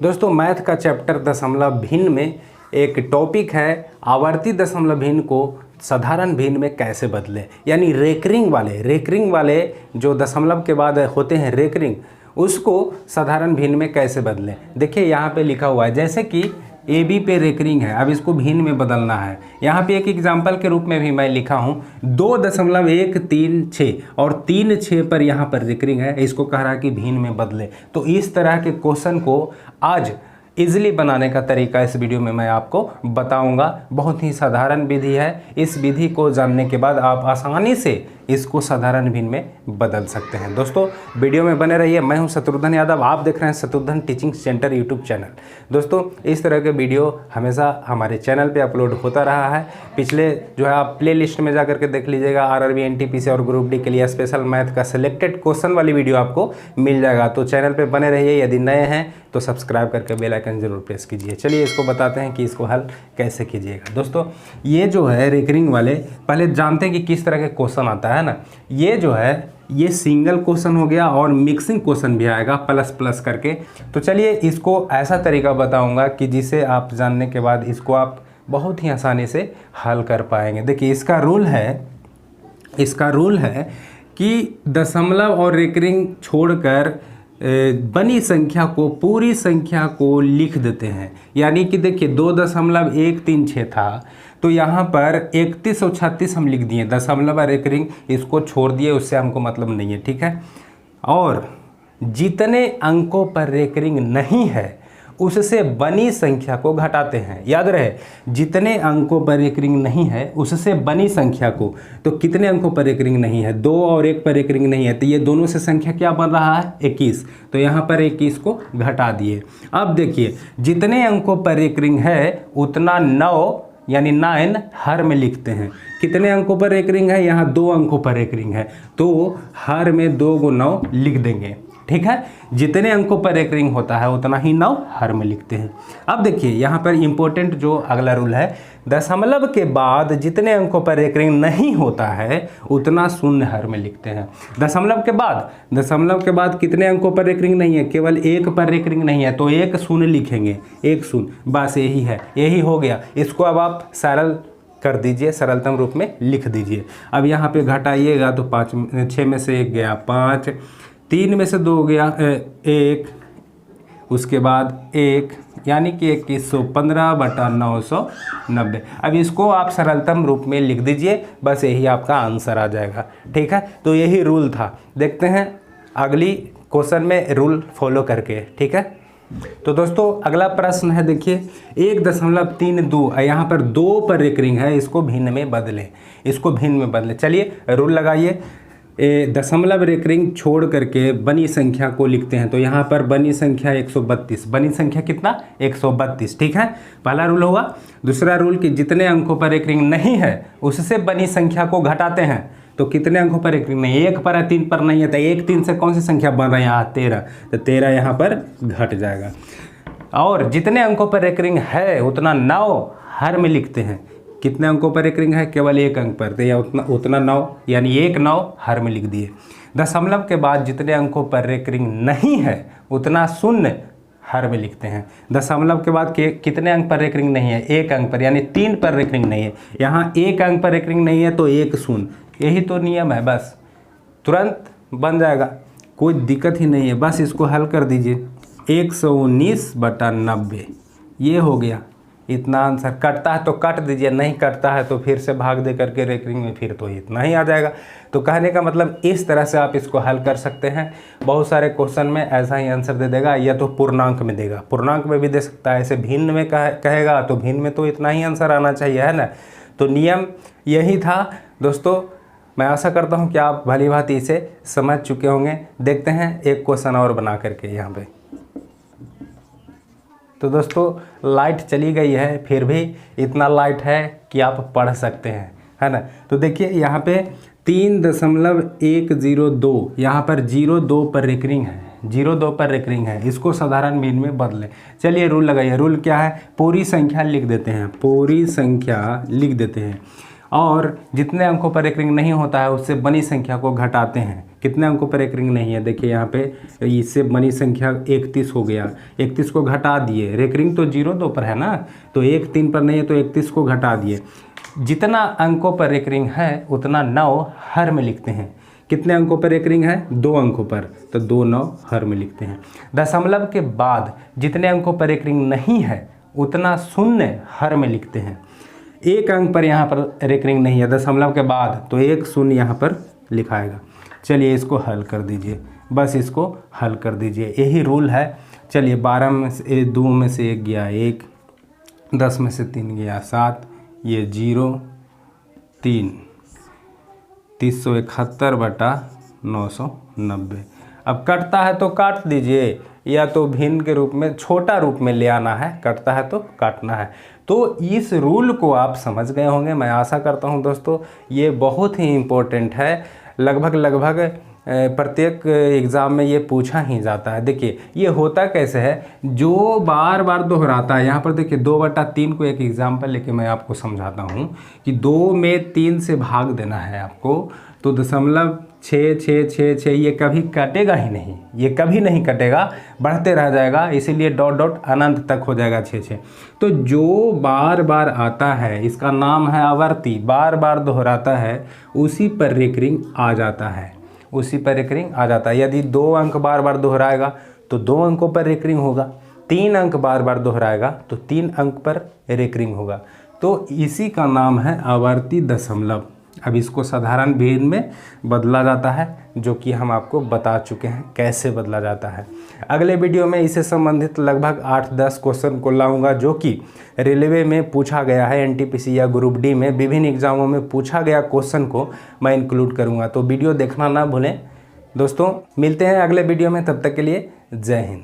दोस्तों मैथ का चैप्टर दशमलव भिन्न में एक टॉपिक है आवर्ती दशमलव भिन्न को साधारण भिन्न में कैसे बदलें, यानी रेकरिंग वाले जो दशमलव के बाद होते हैं रेकरिंग, उसको साधारण भिन्न में कैसे बदलें। देखिए यहाँ पे लिखा हुआ है जैसे कि ए बी पे रेकरिंग है, अब इसको भिन्न में बदलना है। यहाँ पे एक एग्जाम्पल के रूप में भी मैं लिखा हूँ 2.136 और 3.6 पर यहाँ पर रेकरिंग है, इसको कह रहा है कि भिन्न में बदले। तो इस तरह के क्वेश्चन को आज इजीली बनाने का तरीका इस वीडियो में मैं आपको बताऊंगा। बहुत ही साधारण विधि है, इस विधि को जानने के बाद आप आसानी से इसको साधारण भिन्न में बदल सकते हैं। दोस्तों वीडियो में बने रहिए। मैं हूं शत्रुघ्न यादव, आप देख रहे हैं Shatrughan teaching centre YouTube channel. दोस्तों इस तरह के वीडियो हमेशा हमारे चैनल पे अपलोड होता रहा है। पिछले जो है आप प्ले लिस्ट में जाकर के देख लीजिएगा, RRB NTPC और ग्रुप डी के लिए स्पेशल मैथ का सिलेक्टेड क्वेश्चन वाली वीडियो आपको मिल जाएगा। तो चैनल पर बने रहिए, यदि नए हैं तो सब्सक्राइब करके बेल आइकन जरूर प्रेस कीजिए। चलिए इसको बताते हैं कि इसको हल कैसे कीजिएगा। दोस्तों ये जो है रेकरिंग वाले, पहले जानते हैं कि किस तरह के क्वेश्चन आता है ना। ये जो है ये सिंगल क्वेश्चन हो गया और मिक्सिंग क्वेश्चन भी आएगा प्लस प्लस करके। तो चलिए इसको ऐसा तरीका बताऊंगा कि जिसे आप जानने के बाद इसको आप बहुत ही आसानी से हल कर पाएंगे। देखिए इसका रूल है कि दशमलव और रेकरिंग छोड़कर बनी संख्या को, पूरी संख्या को लिख देते हैं। यानी कि देखिए 2.136 था तो यहाँ पर 31 और 36 हम लिख दिए, दशमलव और रेकरिंग इसको छोड़ दिए, उससे हमको मतलब नहीं है, ठीक है। और जितने अंकों पर रेकरिंग नहीं है उससे बनी संख्या को घटाते हैं। याद रहे, जितने अंकों पर रेकरिंग नहीं है उससे बनी संख्या को, तो कितने अंकों पर रेकरिंग नहीं है, 2 और 1 पर रेकरिंग नहीं है, तो ये दोनों से संख्या क्या बन रहा है 21, तो यहाँ पर 21 को घटा दिए। अब देखिए जितने अंकों पर रेकरिंग है उतना 9 यानी 9 हर में लिखते हैं। कितने अंकों पर रेकरिंग है, यहाँ 2 अंकों पर रेकरिंग है, तो हर में 2 को 9 लिख देंगे, ठीक है। जितने अंकों पर रेकरिंग होता है उतना ही 9 हर में लिखते हैं। अब देखिए यहाँ पर इंपॉर्टेंट जो अगला रूल है, दशमलव के बाद जितने अंकों पर रेकरिंग नहीं होता है उतना शून्य हर में लिखते हैं। दशमलव के बाद कितने अंकों पर रेकरिंग नहीं है, केवल 1 पर रेकरिंग नहीं है, तो 1 शून्य लिखेंगे, 1 शून्य, बस यही है, यही हो गया। इसको अब आप सरल कर दीजिए, सरलतम रूप में लिख दीजिए। अब यहाँ पे घटाइएगा तो 6 में से 1 गया 5, 3 में से 2 गया 1, उसके बाद 1, यानी कि 2115/990। अब इसको आप सरलतम रूप में लिख दीजिए, बस यही आपका आंसर आ जाएगा, ठीक है। तो यही रूल था। देखते हैं अगली क्वेश्चन में रूल फॉलो करके, ठीक है। तो दोस्तों अगला प्रश्न है, देखिए 1.32, यहाँ पर 2 पर रेकरिंग है, इसको भिन्न में बदलें। चलिए रूल लगाइए। दशमलव रेकरिंग छोड़ करके बनी संख्या को लिखते हैं, तो यहाँ पर बनी संख्या 132, बनी संख्या कितना 132, ठीक है, पहला रूल हुआ। दूसरा रूल कि जितने अंकों पर रेकरिंग नहीं है उससे बनी संख्या को घटाते हैं, तो कितने अंकों पर रेकरिंग नहीं, 1 पर है 3 पर नहीं है, तो 1 3 से कौन सी संख्या बन रहा है यहाँ 13, तो 13 यहाँ पर घट जाएगा। और जितने अंकों पर रेकरिंग है उतना 9 हर में लिखते हैं। कितने अंकों पर रेकरिंग है, केवल 1 अंक पर, तो या उतना 9, यानी 1 9 हर में लिख दिए। दशमलव के बाद जितने अंकों पर रेकरिंग नहीं है उतना शून्य हर में लिखते हैं। दशमलव के बाद कितने अंक पर रेकरिंग नहीं है, 1 अंक पर, यानी 3 पर रेकरिंग नहीं है, यहाँ 1 अंक पर रेकरिंग नहीं है तो 1 शून्य, यही तो नियम है, बस तुरंत बन जाएगा, कोई दिक्कत ही नहीं है। बस इसको हल कर दीजिए, 119/90 ये हो गया, इतना आंसर। कटता है तो काट दीजिए, नहीं कटता है तो फिर से भाग दे करके रेकरिंग में, फिर तो इतना ही आ जाएगा। तो कहने का मतलब इस तरह से आप इसको हल कर सकते हैं। बहुत सारे क्वेश्चन में ऐसा ही आंसर दे देगा, या तो पूर्णांक में देगा, पूर्णांक में भी दे सकता है, ऐसे भिन्न में कहेगा तो भिन्न में तो इतना ही आंसर आना चाहिए, है ना। तो नियम यही था दोस्तों। मैं आशा करता हूँ कि आप भली भांति इसे समझ चुके होंगे। देखते हैं एक क्वेश्चन और बना करके यहाँ पे। तो दोस्तों लाइट चली गई है, फिर भी इतना लाइट है कि आप पढ़ सकते हैं, है ना। तो देखिए यहाँ पे 3.102, यहाँ पर 02 पर रेकरिंग है, 02 पर रेकरिंग है, इसको साधारण भिन्न में बदलें। चलिए रूल लगाइए। रूल क्या है, पूरी संख्या लिख देते हैं, और जितने अंकों पर रेकरिंग नहीं होता है उससे बनी संख्या को घटाते हैं। कितने अंकों पर एक रिंग नहीं है? देखिए यहाँ पे इससे बनी संख्या 31 हो गया, 31 को घटा दिए, रेकरिंग तो 0-2 पर है ना, तो 1-3 पर नहीं है तो 31 को घटा दिए। जितना अंकों पर रेकरिंग है उतना 9 हर में लिखते हैं। कितने अंकों पर एक रिंग है? 2 अंकों पर, तो 2 9 हर में लिखते हैं। दशमलव के बाद जितने अंकों पर एक रिंग नहीं है उतना 0 हर में लिखते हैं। 1 अंक पर यहाँ पर एक रिंग नहीं है दशमलव के बाद, तो 1 0 यहाँ पर लिखाएगा। चलिए इसको हल कर दीजिए, बस इसको हल कर दीजिए, यही रूल है। चलिए 12 में से 2 में से 1 गया 1, 10 में से 3 गया 7, ये 0 3, 371/990। अब कटता है तो काट दीजिए, या तो भिन्न के रूप में छोटा रूप में ले आना है, कटता है तो काटना है। तो इस रूल को आप समझ गए होंगे, मैं आशा करता हूं दोस्तों। ये बहुत ही इम्पोर्टेंट है, लगभग प्रत्येक एग्ज़ाम में ये पूछा ही जाता है। देखिए ये होता कैसे है, जो बार बार दोहराता है। यहाँ पर देखिए 2/3 को एक एग्जाम्पल लेके मैं आपको समझाता हूँ कि 2 में 3 से भाग देना है आपको, तो 0.66666 ये कभी कटेगा ही नहीं, ये कभी नहीं कटेगा, बढ़ते रह जाएगा, इसीलिए डॉट डॉट अनंत तक हो जाएगा 6 तो जो बार बार आता है इसका नाम है आवर्ती, बार बार दोहराता है, उसी पर रेकरिंग आ जाता है, उसी पर रेकरिंग आ जाता है। यदि 2 अंक बार बार दोहराएगा तो 2 अंकों पर रेकरिंग होगा, 3 अंक बार बार दोहराएगा तो 3 अंक पर रेकरिंग होगा। तो इसी का नाम है आवर्ती दशमलव। अब इसको साधारण भिन्न में बदला जाता है, जो कि हम आपको बता चुके हैं कैसे बदला जाता है। अगले वीडियो में इससे संबंधित लगभग 8-10 क्वेश्चन को लाऊंगा, जो कि रेलवे में पूछा गया है, एनटीपीसी या ग्रुप डी में विभिन्न एग्जामों में पूछा गया क्वेश्चन को मैं इंक्लूड करूंगा। तो वीडियो देखना ना भूलें दोस्तों। मिलते हैं अगले वीडियो में, तब तक के लिए जय हिंद।